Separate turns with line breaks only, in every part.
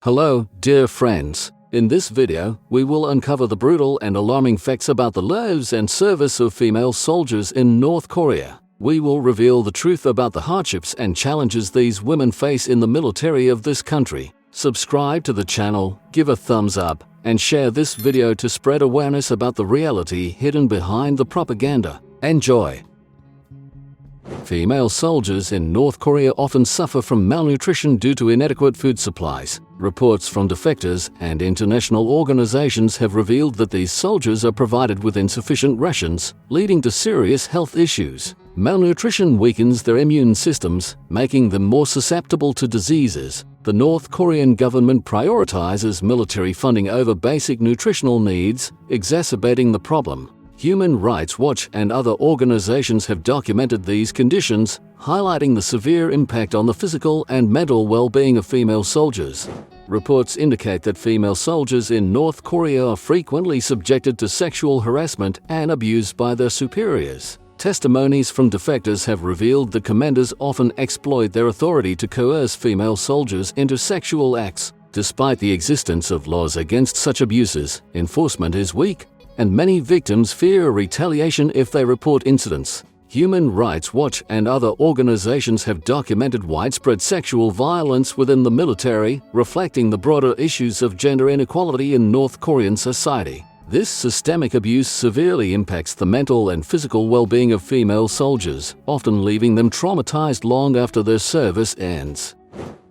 Hello, dear friends. In this video, we will uncover the brutal and alarming facts about the lives and service of female soldiers in North Korea. We will reveal the truth about the hardships and challenges these women face in the military of this country. Subscribe to the channel, give a thumbs up, and share this video to spread awareness about the reality hidden behind the propaganda. Enjoy! Female soldiers in North Korea often suffer from malnutrition due to inadequate food supplies. Reports from defectors and international organizations have revealed that these soldiers are provided with insufficient rations, leading to serious health issues. Malnutrition weakens their immune systems, making them more susceptible to diseases. The North Korean government prioritizes military funding over basic nutritional needs, exacerbating the problem. Human Rights Watch and other organizations have documented these conditions, highlighting the severe impact on the physical and mental well-being of female soldiers. Reports indicate that female soldiers in North Korea are frequently subjected to sexual harassment and abuse by their superiors. Testimonies from defectors have revealed that commanders often exploit their authority to coerce female soldiers into sexual acts. Despite the existence of laws against such abuses, enforcement is weak, and many victims fear retaliation if they report incidents. Human Rights Watch and other organizations have documented widespread sexual violence within the military, reflecting the broader issues of gender inequality in North Korean society. This systemic abuse severely impacts the mental and physical well-being of female soldiers, often leaving them traumatized long after their service ends.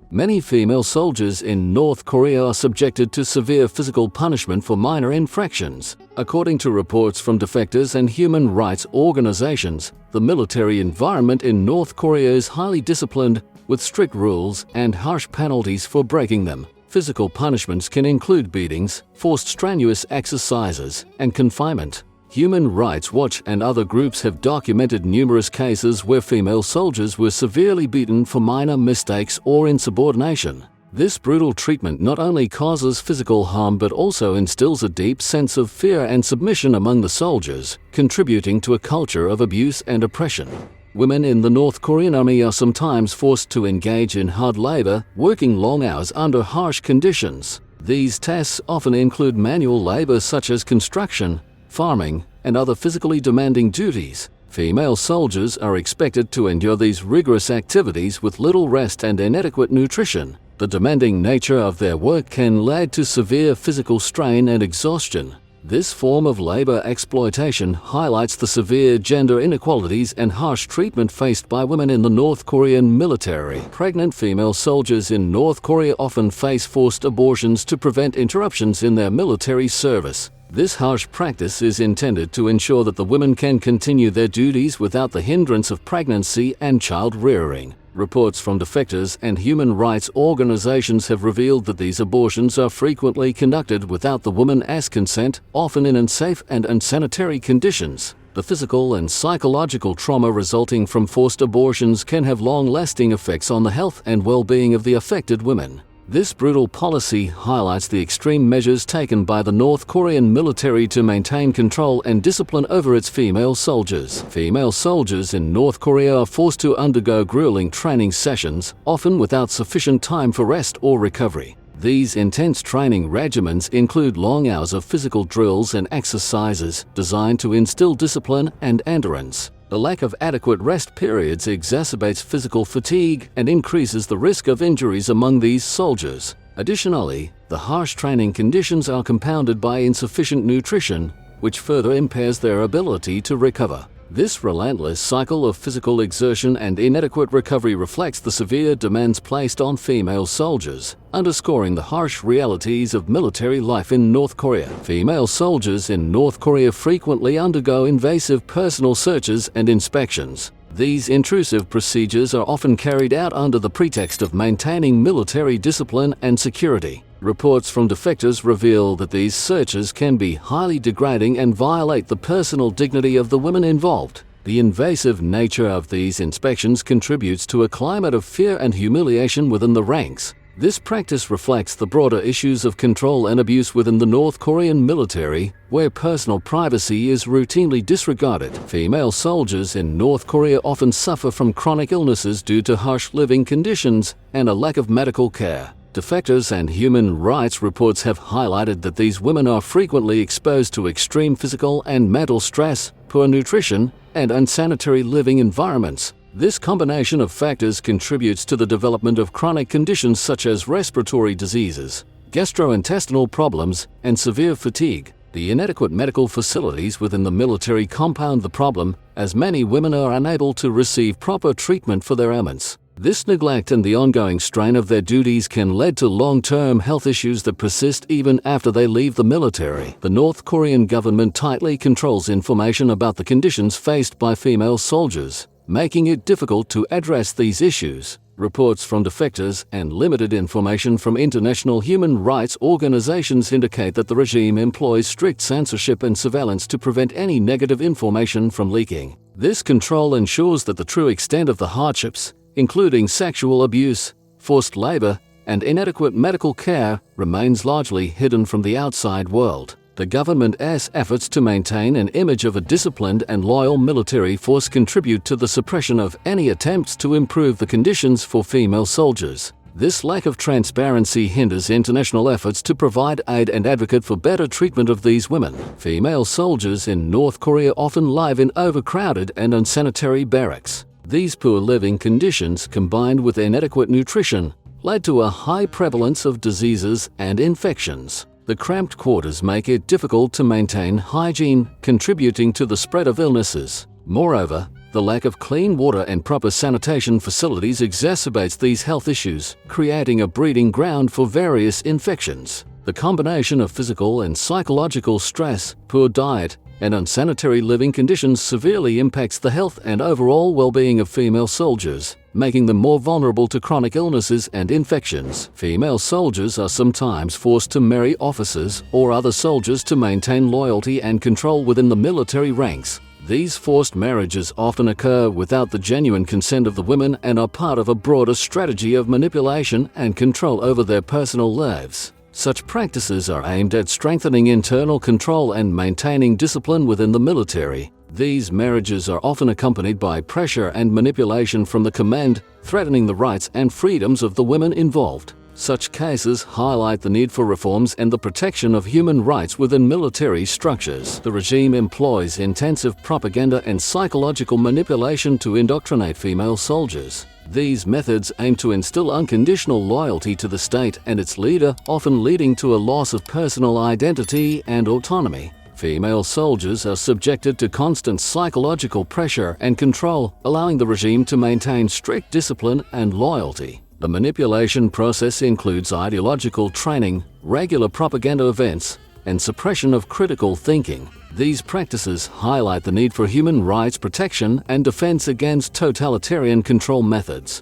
Many female soldiers in North Korea are subjected to severe physical punishment for minor infractions. According to reports from defectors and human rights organizations, the military environment in North Korea is highly disciplined, with strict rules and harsh penalties for breaking them. Physical punishments can include beatings, forced strenuous exercises, and confinement. Human Rights Watch and other groups have documented numerous cases where female soldiers were severely beaten for minor mistakes or insubordination. This brutal treatment not only causes physical harm but also instills a deep sense of fear and submission among the soldiers, contributing to a culture of abuse and oppression. Women in the North Korean army are sometimes forced to engage in hard labor, working long hours under harsh conditions. These tasks often include manual labor such as construction, farming, and other physically demanding duties. Female soldiers are expected to endure these rigorous activities with little rest and inadequate nutrition. The demanding nature of their work can lead to severe physical strain and exhaustion. This form of labor exploitation highlights the severe gender inequalities and harsh treatment faced by women in the North Korean military. Pregnant female soldiers in North Korea often face forced abortions to prevent interruptions in their military service. This harsh practice is intended to ensure that the women can continue their duties without the hindrance of pregnancy and child rearing. Reports from defectors and human rights organizations have revealed that these abortions are frequently conducted without the woman's consent, often in unsafe and unsanitary conditions. The physical and psychological trauma resulting from forced abortions can have long-lasting effects on the health and well-being of the affected women. This brutal policy highlights the extreme measures taken by the North Korean military to maintain control and discipline over its female soldiers. Female soldiers in North Korea are forced to undergo grueling training sessions, often without sufficient time for rest or recovery. These intense training regimens include long hours of physical drills and exercises designed to instill discipline and endurance. The lack of adequate rest periods exacerbates physical fatigue and increases the risk of injuries among these soldiers. Additionally, the harsh training conditions are compounded by insufficient nutrition, which further impairs their ability to recover. This relentless cycle of physical exertion and inadequate recovery reflects the severe demands placed on female soldiers, underscoring the harsh realities of military life in North Korea. Female soldiers in North Korea frequently undergo invasive personal searches and inspections. These intrusive procedures are often carried out under the pretext of maintaining military discipline and security. Reports from defectors reveal that these searches can be highly degrading and violate the personal dignity of the women involved. The invasive nature of these inspections contributes to a climate of fear and humiliation within the ranks. This practice reflects the broader issues of control and abuse within the North Korean military, where personal privacy is routinely disregarded. Female soldiers in North Korea often suffer from chronic illnesses due to harsh living conditions and a lack of medical care. Defectors and human rights reports have highlighted that these women are frequently exposed to extreme physical and mental stress, poor nutrition, and unsanitary living environments. This combination of factors contributes to the development of chronic conditions such as respiratory diseases, gastrointestinal problems, and severe fatigue. The inadequate medical facilities within the military compound the problem, as many women are unable to receive proper treatment for their ailments. This neglect and the ongoing strain of their duties can lead to long-term health issues that persist even after they leave the military. The North Korean government tightly controls information about the conditions faced by female soldiers, making it difficult to address these issues. Reports from defectors and limited information from international human rights organizations indicate that the regime employs strict censorship and surveillance to prevent any negative information from leaking. This control ensures that the true extent of the hardships, including sexual abuse, forced labor, and inadequate medical care, remains largely hidden from the outside world. The government's efforts to maintain an image of a disciplined and loyal military force contribute to the suppression of any attempts to improve the conditions for female soldiers. This lack of transparency hinders international efforts to provide aid and advocate for better treatment of these women. Female soldiers in North Korea often live in overcrowded and unsanitary barracks. These poor living conditions, combined with inadequate nutrition, led to a high prevalence of diseases and infections. The cramped quarters make it difficult to maintain hygiene, contributing to the spread of illnesses. Moreover, the lack of clean water and proper sanitation facilities exacerbates these health issues, creating a breeding ground for various infections. The combination of physical and psychological stress, poor diet, and unsanitary living conditions severely impacts the health and overall well-being of female soldiers, making them more vulnerable to chronic illnesses and infections. Female soldiers are sometimes forced to marry officers or other soldiers to maintain loyalty and control within the military ranks. These forced marriages often occur without the genuine consent of the women and are part of a broader strategy of manipulation and control over their personal lives. Such practices are aimed at strengthening internal control and maintaining discipline within the military. These marriages are often accompanied by pressure and manipulation from the command, threatening the rights and freedoms of the women involved. Such cases highlight the need for reforms and the protection of human rights within military structures. The regime employs intensive propaganda and psychological manipulation to indoctrinate female soldiers. These methods aim to instill unconditional loyalty to the state and its leader, often leading to a loss of personal identity and autonomy. Female soldiers are subjected to constant psychological pressure and control, allowing the regime to maintain strict discipline and loyalty. The manipulation process includes ideological training, regular propaganda events, and suppression of critical thinking. These practices highlight the need for human rights protection and defense against totalitarian control methods.